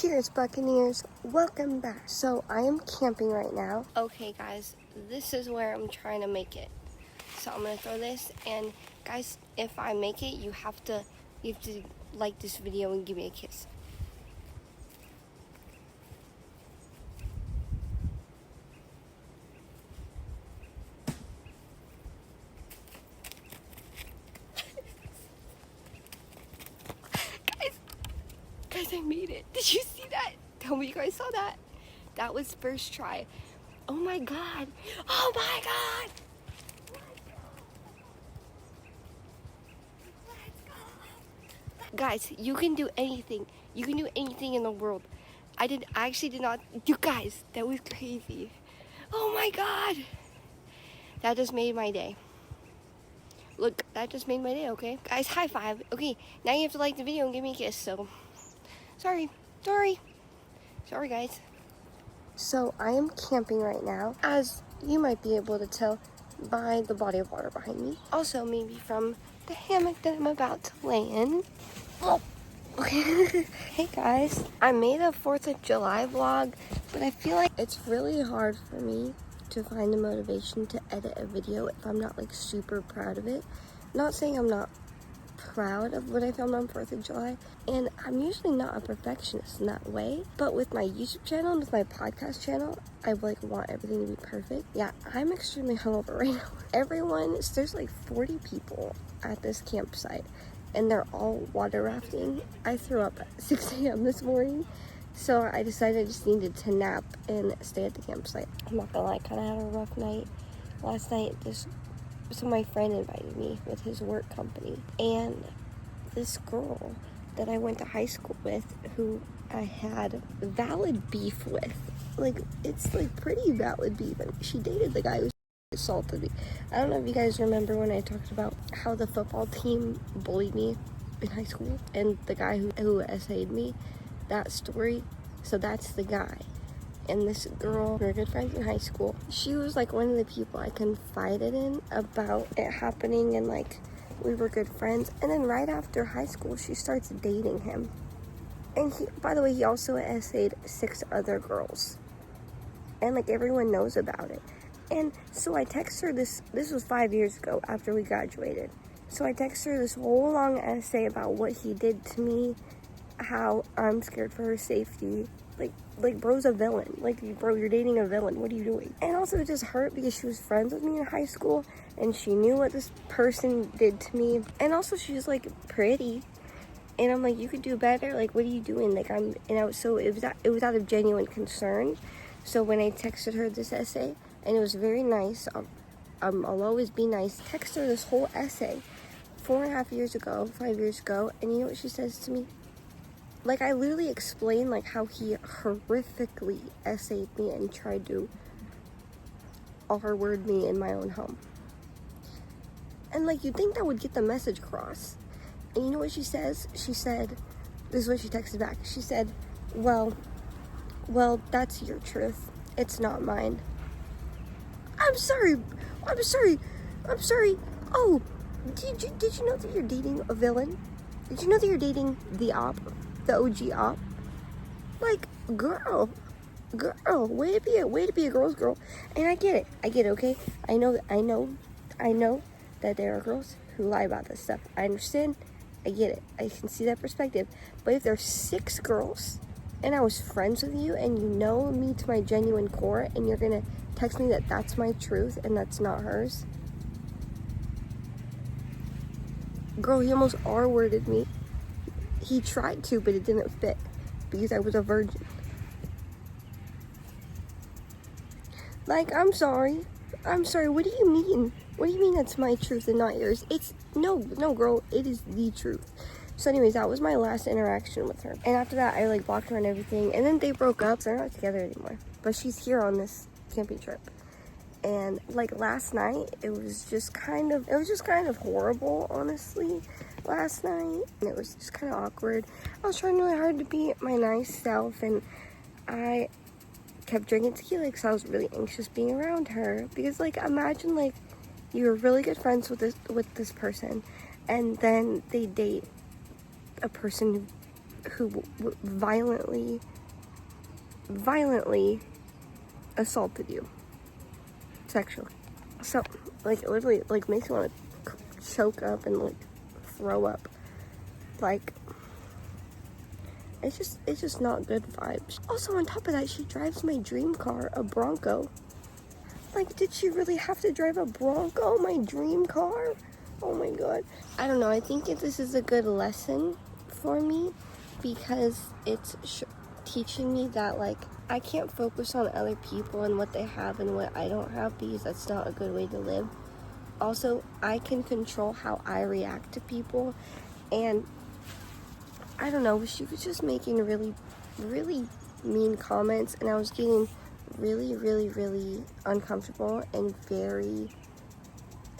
Cheers, Buccaneers. Welcome back. So I am camping right now. Okay, guys, this is where I'm trying to make it. So I'm gonna throw this, and guys, if I make it, you have to like this video and give me a kiss. Guys, I made it. Did you see that? Tell me you guys saw that. That was first try. Oh my god. Oh my god. Let's go. Guys, you can do anything. You can do anything in the world. I actually did not. You guys, that was crazy. Oh my god. That just made my day. Look, that just made my day, okay? Guys, high five. Okay, now you have to like the video and give me a kiss, so. Sorry, guys. So I am camping right now, as you might be able to tell by the body of water behind me. Also, maybe from the hammock that I'm about to lay in. Oh. Okay. Hey guys, I made a 4th of July vlog, but I feel like it's really hard for me to find the motivation to edit a video if I'm not like super proud of it. Not saying I'm not proud of what I filmed on 4th of July, and I'm usually not a perfectionist in that way, but with my YouTube channel and with my podcast channel, I like want everything to be perfect. Yeah, I'm extremely hungover right now. There's like 40 people at this campsite, and they're all water rafting. I threw up at 6 a.m. this morning, so I decided I just needed to nap and stay at the campsite. I'm not gonna lie, I kind of had a rough night last night. So my friend invited me with his work company, and this girl that I went to high school with, who I had valid beef with, like, it's like pretty valid beef, and she dated the guy who assaulted me. I don't know if you guys remember when I talked about how the football team bullied me in high school, and the guy who essayed me, that story. So that's the guy. And this girl, we were good friends in high school. She was like one of the people I confided in about it happening, and like we were good friends. And then right after high school, she starts dating him. And he, by the way, he also essayed 6 other girls. And like everyone knows about it. And so I text her this was 5 years ago after we graduated. So I text her this whole long essay about what he did to me, how I'm scared for her safety. Like bro's a villain. Like, bro, you're dating a villain. What are you doing? And also it just hurt because she was friends with me in high school, and she knew what this person did to me. And also she's like pretty, and I'm like, you could do better. Like, what are you doing? Like, so it was out of genuine concern. So when I texted her this essay, and it was very nice, I'll always be nice. Text her this whole essay 5 years ago, and you know what she says to me? Like, I literally explained like how he horrifically essayed me and tried to R-word me in my own home. And like, you'd think that would get the message across. And you know what she says? She said, this is what she texted back. She said, well, that's your truth. It's not mine. I'm sorry. Oh, did you know that you're dating a villain? Did you know that you're dating the OG op? Like, girl, way to be a girl's girl. And I get it, okay? I know that there are girls who lie about this stuff. I understand, I get it, I can see that perspective. But if there's 6 girls, and I was friends with you, and you know me to my genuine core, and you're gonna text me that that's my truth, and that's not hers. Girl, he almost R-worded me. He tried to, but it didn't fit because I was a virgin. Like, I'm sorry. What do you mean? What do you mean that's my truth and not yours? It's no, girl, it is the truth. So anyways, that was my last interaction with her. And after that, I like blocked her and everything. And then they broke up, so they're not together anymore. But she's here on this camping trip. And like last night, it was just kind of horrible, honestly. Last night, and it was just kind of awkward. I was trying really hard to be my nice self, and I kept drinking tequila because I was really anxious being around her. Because like, imagine like you were really good friends with this person, and then they date a person who who violently assaulted you sexually. So, like, it literally, like, makes me want to choke up and, like, throw up. Like, it's just not good vibes. Also, on top of that, she drives my dream car, a Bronco. Like, did she really have to drive a Bronco, my dream car? Oh my god. I don't know, I think this is a good lesson for me because it's teaching me that, like, I can't focus on other people and what they have and what I don't have because that's not a good way to live. Also, I can control how I react to people, and I don't know, she was just making really, really mean comments, and I was getting really, really, really uncomfortable and very,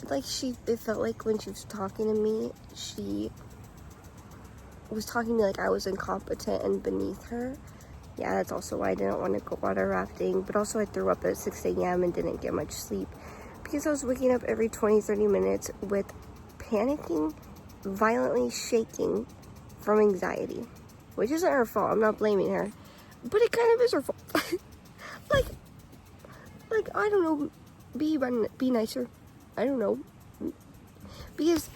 like, it felt like when she was talking to me, she was talking to me like I was incompetent and beneath her. Yeah, that's also why I didn't want to go water rafting, but also I threw up at 6 a.m. and didn't get much sleep because I was waking up every 20-30 minutes with panicking, violently shaking from anxiety, which isn't her fault. I'm not blaming her, but it kind of is her fault. like, I don't know, be nicer. I don't know, because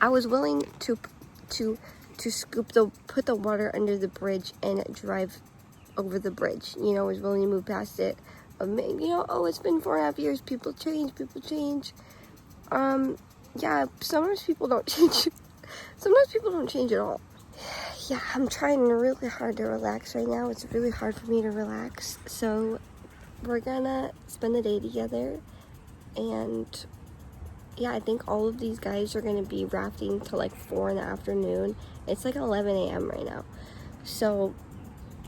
I was willing to put the water under the bridge and drive over the bridge. You know, I was willing to move past it. You know, oh, it's been 4.5 years. People change. Yeah, sometimes people don't change. Sometimes people don't change at all. Yeah, I'm trying really hard to relax right now. It's really hard for me to relax. So we're gonna spend the day together, and yeah, I think all of these guys are gonna be rafting till like 4 in the afternoon. It's like 11 a.m. right now. So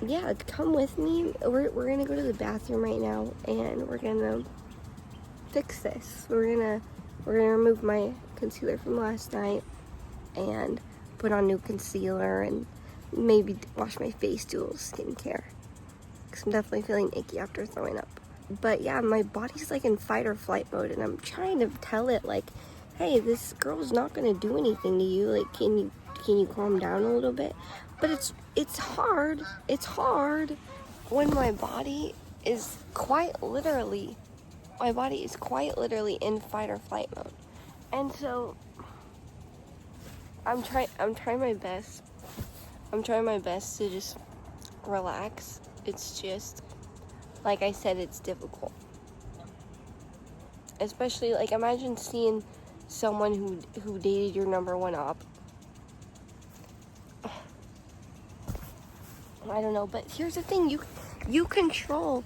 yeah, come with me. We're gonna go to the bathroom right now, and we're gonna fix this. We're gonna remove my concealer from last night and put on new concealer and maybe wash my face, do a little skincare, because I'm definitely feeling icky after throwing up. But yeah, my body's like in fight or flight mode, and I'm trying to tell it, like, hey, this girl's not gonna do anything to you. Like, can you calm down a little bit? But it's hard. It's hard when my body is quite literally in fight or flight mode. And so I'm trying my best. I'm trying my best to just relax. It's just, like I said, it's difficult. Especially, like, imagine seeing someone who dated your number one op. I don't know, but here's the thing, you control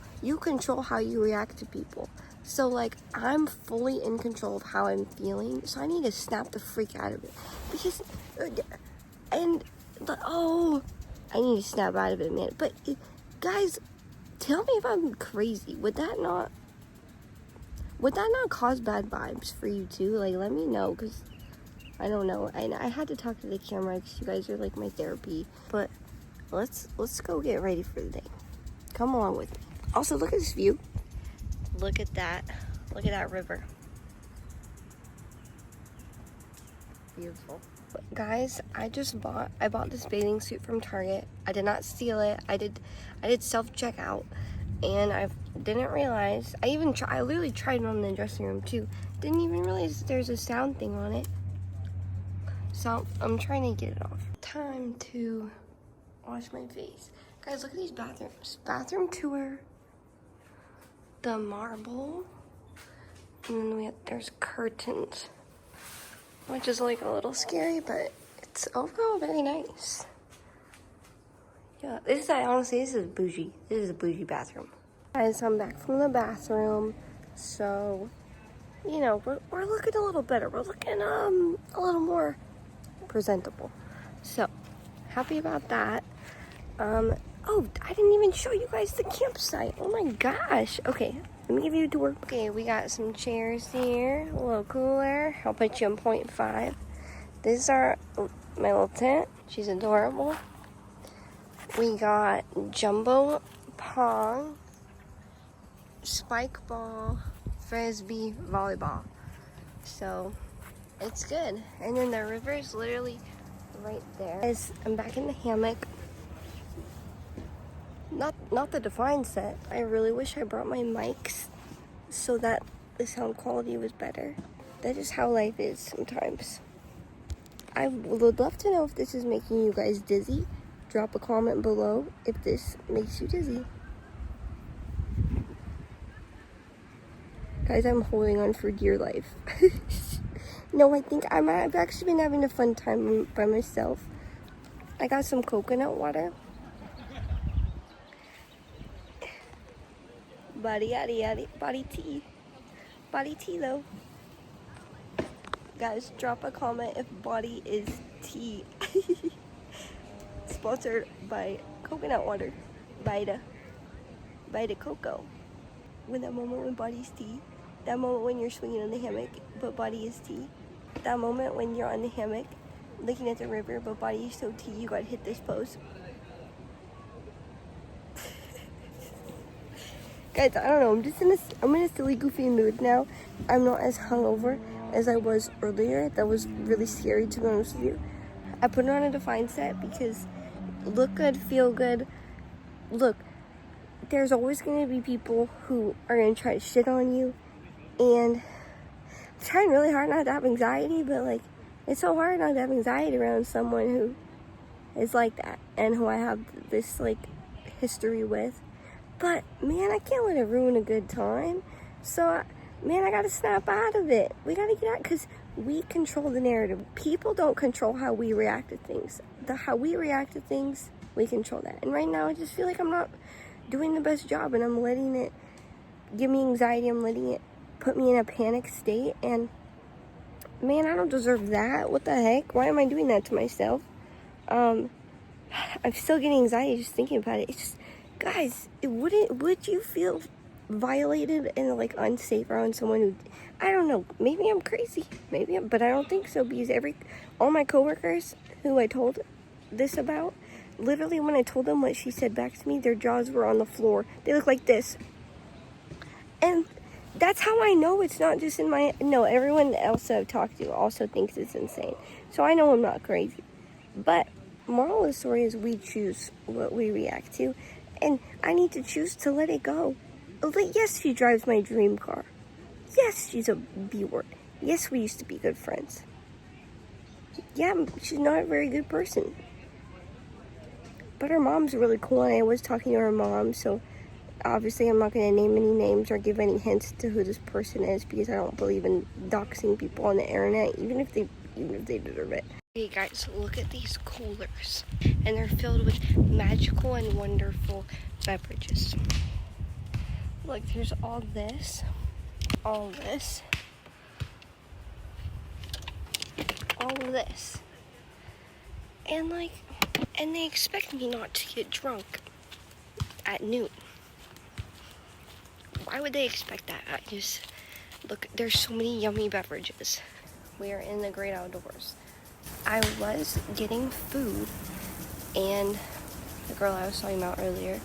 how you react to people. So, like, I'm fully in control of how I'm feeling, so I need to snap the freak out of it. Because, I need to snap out of it, man. But, guys, tell me if I'm crazy. Would that not cause bad vibes for you too? Like, let me know, because I don't know. And I had to talk to the camera because you guys are like my therapy. But let's go get ready for the day. Come along with me. Also, look at this view. Look at that. Look at that river. Beautiful. But guys, I bought this bathing suit from Target. I did not steal it. I did self-checkout, and I didn't realize, I literally tried it on in the dressing room too. Didn't even realize there's a sound thing on it. So I'm trying to get it off. Time to wash my face. Guys, look at these bathrooms. Bathroom tour. The marble. And then there's curtains, which is like a little scary, but it's overall very nice. Yeah, honestly, this is bougie. This is a bougie bathroom. Guys, I'm back from the bathroom, so, you know, we're looking a little better. We're looking a little more presentable. So, happy about that. Oh, I didn't even show you guys the campsite. Oh my gosh. Okay, let me give you a tour. Okay, we got some chairs here, a little cooler. I'll put you on 0.5. This is my little tent. She's adorable. We got jumbo pong, spike ball, frisbee, volleyball. So it's good. And then the river is literally right there. Guys, I'm back in the hammock. Not the Define set. I really wish I brought my mics so that the sound quality was better. That is how life is sometimes. I would love to know if this is making you guys dizzy. Drop a comment below if this makes you dizzy. Guys, I'm holding on for dear life. No, I think I've actually been having a fun time by myself. I got some coconut water. Body tea. Body tea though. Guys, drop a comment if body is tea. Sponsored by coconut water. Vita Coco. When that moment when body's tea. That moment when you're swinging in the hammock, but body is tea. That moment when you're on the hammock, looking at the river, but body is so tea, you gotta hit this pose. Guys, I don't know, I'm in a silly, goofy mood now. I'm not as hungover as I was earlier. That was really scary, to be honest with you. I put on a Define set because look good, feel good. Look, there's always gonna be people who are gonna try to shit on you, and I'm trying really hard not to have anxiety, but like, it's so hard not to have anxiety around someone who is like that and who I have this like history with. But man, I can't let it ruin a good time. So man, I gotta snap out of it. We gotta get out, because we control the narrative. People don't control how we react to things. How we react to things, we control that. And right now, I just feel like I'm not doing the best job, and I'm letting it give me anxiety. I'm letting it put me in a panic state, and man, I don't deserve that. What the heck? Why am I doing that to myself? I'm still getting anxiety just thinking about it. It's just, guys, would you feel violated and like unsafe around someone who, I don't know, maybe I'm crazy, but I don't think so, because all my coworkers who I told this about, literally when I told them what she said back to me, their jaws were on the floor. They look like this. And that's how I know it's not just in my, no, everyone else I've talked to also thinks it's insane. So I know I'm not crazy. But moral of the story is we choose what we react to. And I need to choose to let it go. Yes, she drives my dream car. Yes, she's a B word. Yes, we used to be good friends. Yeah, she's not a very good person. But her mom's really cool, and I was talking to her mom, so obviously I'm not going to name any names or give any hints to who this person is, because I don't believe in doxing people on the internet, even if they deserve it. Hey guys, look at these coolers, and they're filled with magical and wonderful beverages. Look, there's all this, all this, all this, and like, and they expect me not to get drunk at noon. Why would they expect that? Look, there's so many yummy beverages. We are in the great outdoors. I was getting food, and the girl I was talking about earlier,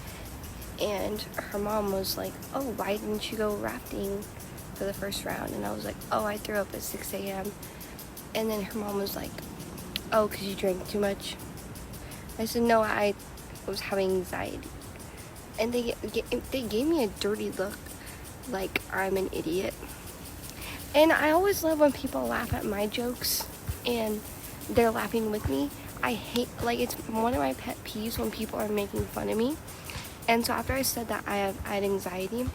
and her mom was like, oh, why didn't you go rafting for the first round? And I was like, oh, I threw up at 6 a.m. And then her mom was like, oh, because you drank too much? I said, no, I was having anxiety. And they gave me a dirty look, like I'm an idiot. And I always love when people laugh at my jokes and they're laughing with me. I hate, like, it's one of my pet peeves when people are making fun of me. And so after I said that I had anxiety,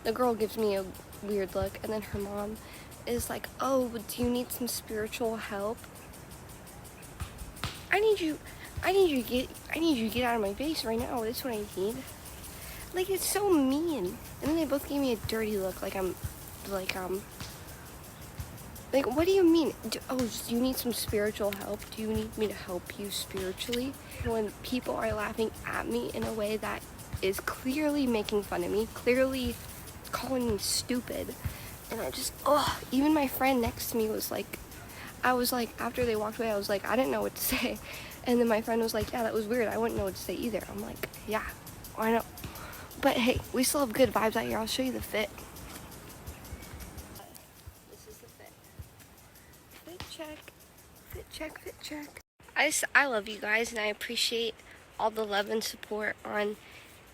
the girl gives me a weird look, and then her mom is like, oh, do you need some spiritual help? I need you to get out of my face right now. That's what I need. Like, it's so mean. And then they both gave me a dirty look, like what do you mean? Do you need some spiritual help? Do you need me to help you spiritually? When people are laughing at me in a way that is clearly making fun of me, clearly calling me stupid, and even my friend next to me was like, I was like, after they walked away, I was like, I didn't know what to say. And then my friend was like, yeah, that was weird. I wouldn't know what to say either. I'm like, yeah, I know. But hey, we still have good vibes out here. I'll show you the fit. This is the fit. Fit check, fit check. I love you guys, and I appreciate all the love and support on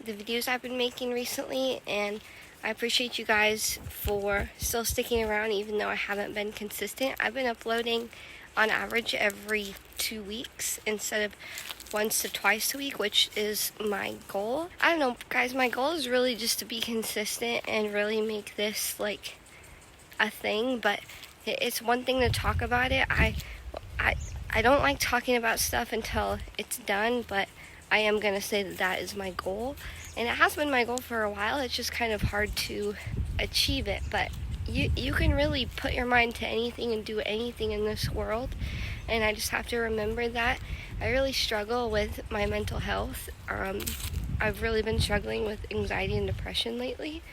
the videos I've been making recently, and I appreciate you guys for still sticking around even though I haven't been consistent. I've been uploading on average every 2 weeks instead of once to twice a week, which is my goal. I don't know, guys, my goal is really just to be consistent and really make this like a thing, but it's one thing to talk about it. I don't like talking about stuff until it's done, but I am going to say that that is my goal, and it has been my goal for a while. It's just kind of hard to achieve it, but you can really put your mind to anything and do anything in this world, and I just have to remember that. I really struggle with my mental health. I've really been struggling with anxiety and depression lately,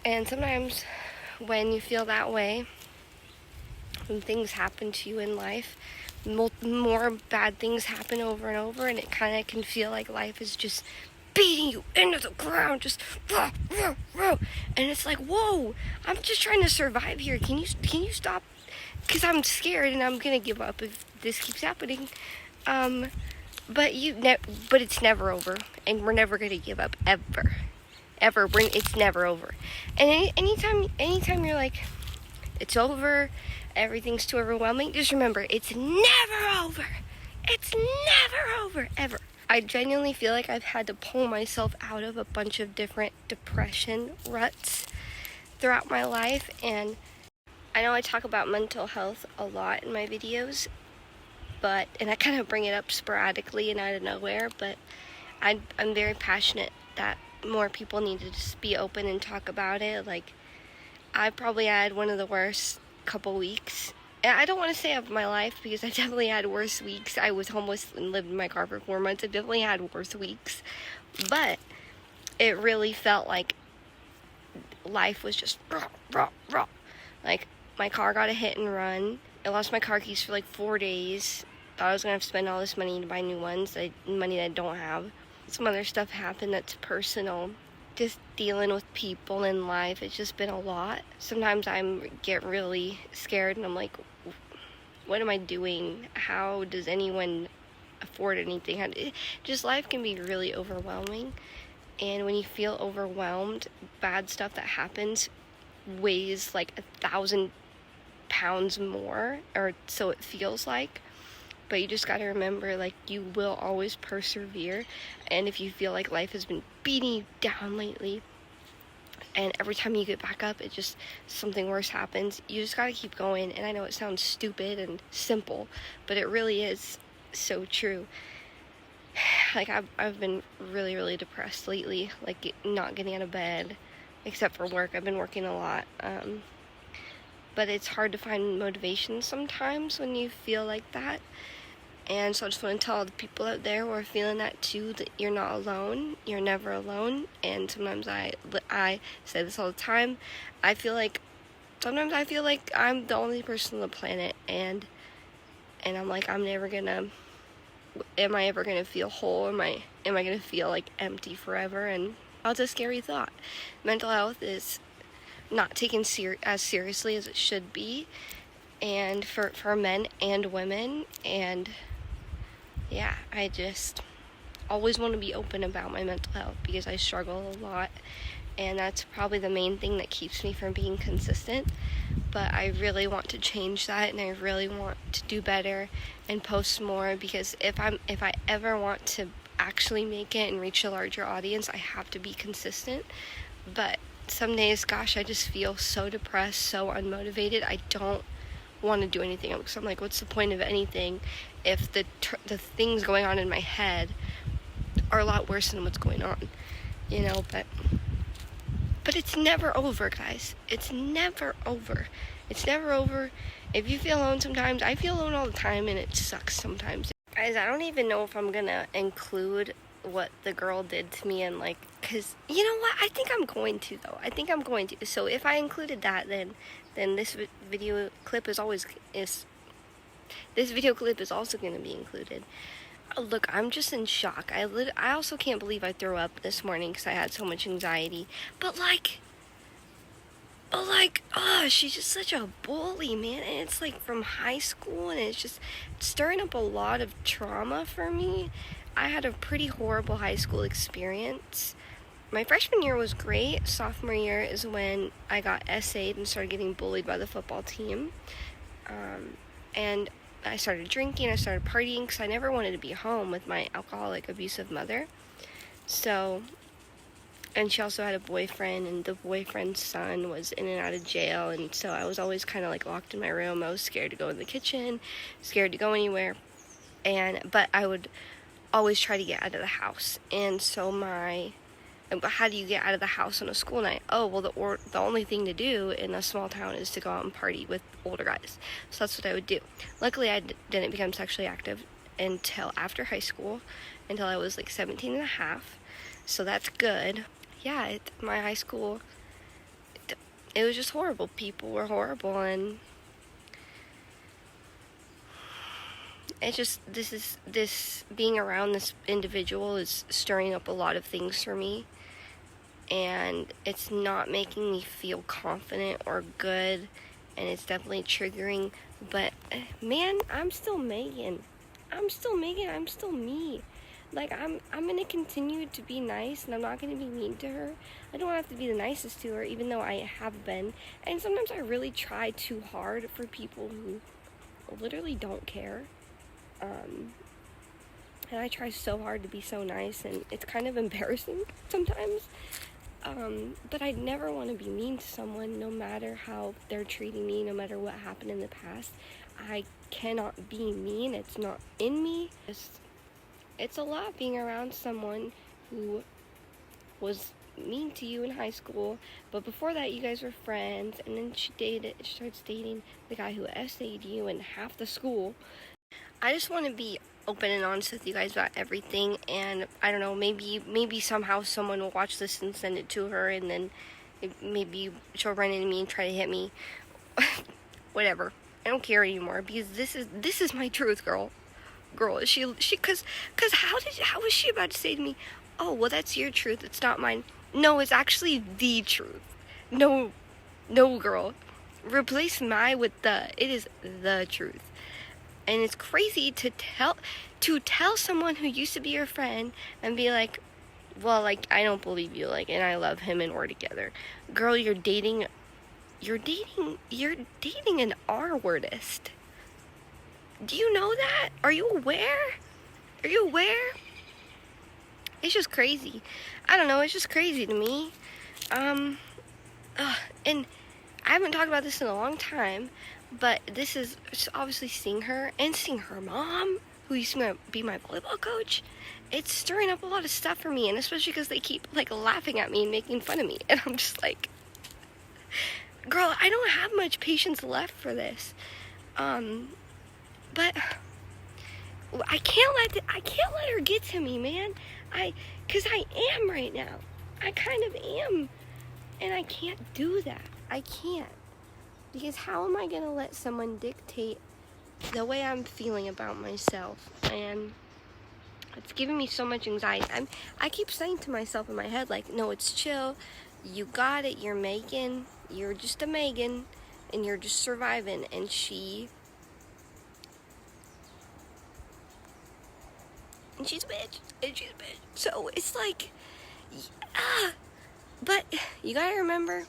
and sometimes when you feel that way, when things happen to you in life, more bad things happen over and over, and it kind of can feel like life is just beating you into the ground, just and it's like, whoa, I'm just trying to survive here. Can you stop? Because I'm scared and I'm gonna give up if this keeps happening. But it's never over, and we're never gonna give up ever. It's never over. And anytime you're like, it's over, everything's too overwhelming, just remember, it's never over. It's never over, ever. I genuinely feel like I've had to pull myself out of a bunch of different depression ruts throughout my life, and I know I talk about mental health a lot in my videos, and I kind of bring it up sporadically and out of nowhere, but I'm very passionate that more people need to just be open and talk about it. Like, I probably had one of the worst couple weeks. And I don't want to say of my life, because I definitely had worse weeks. I was homeless and lived in my car for 4 months. I definitely had worse weeks. But it really felt like life was just raw. Like, my car got a hit and run. I lost my car keys for like 4 days. Thought I was going to have to spend all this money to buy new ones, money that I don't have. Some other stuff happened that's personal. Just dealing with people in life, it's just been a lot. Sometimes I get really scared and I'm like, what am I doing? How does anyone afford anything? Just life can be really overwhelming. And when you feel overwhelmed, bad stuff that happens weighs like 1,000 pounds more, or so it feels like. But you just got to remember, like, you will always persevere. And if you feel like life has been beating you down lately, and every time you get back up, something worse happens, you just got to keep going. And I know it sounds stupid and simple, but it really is so true. Like, I've been really, really depressed lately, like not getting out of bed, except for work. I've been working a lot. But it's hard to find motivation sometimes when you feel like that. And so I just want to tell all the people out there who are feeling that too, that you're not alone. You're never alone. And sometimes I say this all the time. Sometimes I feel like I'm the only person on the planet, and I'm like, am I ever gonna feel whole? Am I gonna feel like empty forever? And that's a scary thought. Mental health is not taken as seriously as it should be, and for men and women. And yeah, I just always want to be open about my mental health, because I struggle a lot, and that's probably the main thing that keeps me from being consistent. But I really want to change that, and I really want to do better and post more, because if I ever want to actually make it and reach a larger audience, I have to be consistent. But some days, gosh, I just feel so depressed, so unmotivated. I don't want to do anything, because I'm like, what's the point of anything if the things going on in my head are a lot worse than what's going on, but it's never over, guys. It's never over. It's never over. If you feel alone sometimes, I feel alone all the time, and it sucks sometimes. Guys, I don't even know if I'm gonna include what the girl did to me, and like, because you know what, I think I'm going to, though. I think I'm going to. So if I included that, then this video clip is also going to be included. Look, I'm just in shock. I also can't believe I threw up this morning because I had so much anxiety. But like, But like, oh, she's just such a bully, man. And it's like from high school, and it's just stirring up a lot of trauma for me. I had a pretty horrible high school experience. My freshman year was great. Sophomore year is when I got essayed and started getting bullied by the football team. And I started drinking, I started partying, because I never wanted to be home with my alcoholic, abusive mother. So, and she also had a boyfriend, and the boyfriend's son was in and out of jail, and so I was always kind of like locked in my room. I was scared to go in the kitchen, scared to go anywhere, but I would always try to get out of the house. And so but how do you get out of the house on a school night? Oh, well, the only thing to do in a small town is to go out and party with older guys. So that's what I would do. Luckily, I didn't become sexually active until after high school, until I was like 17 and a half. So that's good. Yeah, my high school, it was just horrible. People were horrible, and it's just, this being around this individual is stirring up a lot of things for me. And it's not making me feel confident or good, and it's definitely triggering. But man, I'm still Megan. I'm still me. Like, I'm gonna continue to be nice, and I'm not gonna be mean to her. I don't have to be the nicest to her, even though I have been. And sometimes I really try too hard for people who literally don't care. And I try so hard to be so nice, and it's kind of embarrassing sometimes. But I never want to be mean to someone, no matter how they're treating me, no matter what happened in the past. I cannot be mean. It's not in me. It's a lot being around someone who was mean to you in high school, but before that you guys were friends, and then she starts dating the guy who essayed you in half the school. I just want to be open and honest with you guys about everything, and I don't know, maybe somehow someone will watch this and send it to her, and then maybe she'll run into me and try to hit me. Whatever. I don't care anymore, because this is my truth, girl. Cause how was she about to say to me, oh, well, that's your truth, it's not mine? No, it's actually the truth. No, girl. Replace my with the. It is the truth. And it's crazy to tell someone who used to be your friend and be like, well, like, I don't believe you, like, and I love him and we're together. Girl, you're dating an R-wordist. Do you know that? Are you aware? It's just crazy. I don't know, it's just crazy to me. And I haven't talked about this in a long time, but this is obviously seeing her mom, who used to be my volleyball coach. It's stirring up a lot of stuff for me, and especially because they keep like laughing at me and making fun of me, and I'm just like, girl, I don't have much patience left for this. But I can't let her get to me, man. Cause I am right now. I kind of am, and I can't do that. I can't. Because how am I gonna let someone dictate the way I'm feeling about myself? And it's giving me so much anxiety. I keep saying to myself in my head, like, no, it's chill. You got it. You're Megan. You're just a Megan, and you're just surviving. And she's a bitch. So it's like, yeah. But you gotta remember.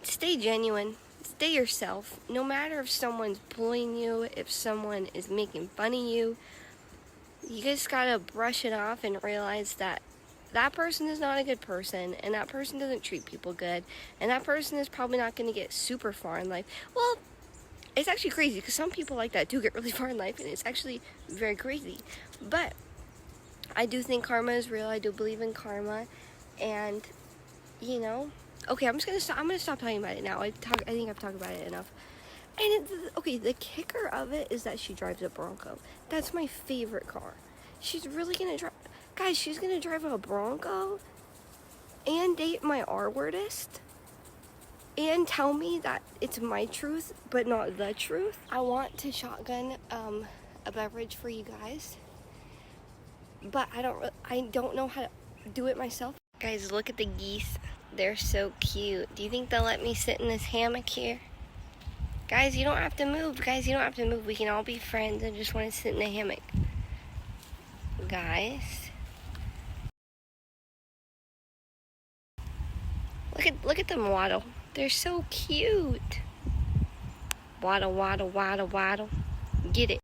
Stay genuine. Stay yourself. No matter if someone's bullying you, if someone is making fun of you, you just gotta brush it off and realize that that person is not a good person, and that person doesn't treat people good, and that person is probably not gonna get super far in life. Well, it's actually crazy, because some people like that do get really far in life, and it's actually very crazy. But I do think karma is real. I do believe in karma, and you know. Okay, I'm gonna stop talking about it now. I think I've talked about it enough. And the kicker of it is that she drives a Bronco. That's my favorite car. She's really gonna drive. Guys, she's gonna drive a Bronco and date my R-wordist and tell me that it's my truth, but not the truth. I want to shotgun a beverage for you guys, but I don't know how to do it myself. Guys, look at the geese. They're so cute. Do you think they'll let me sit in this hammock here? Guys, you don't have to move. Guys, you don't have to move. We can all be friends. I just want to sit in the hammock. Guys. Look at them waddle. They're so cute. Waddle, waddle, waddle, waddle. Get it.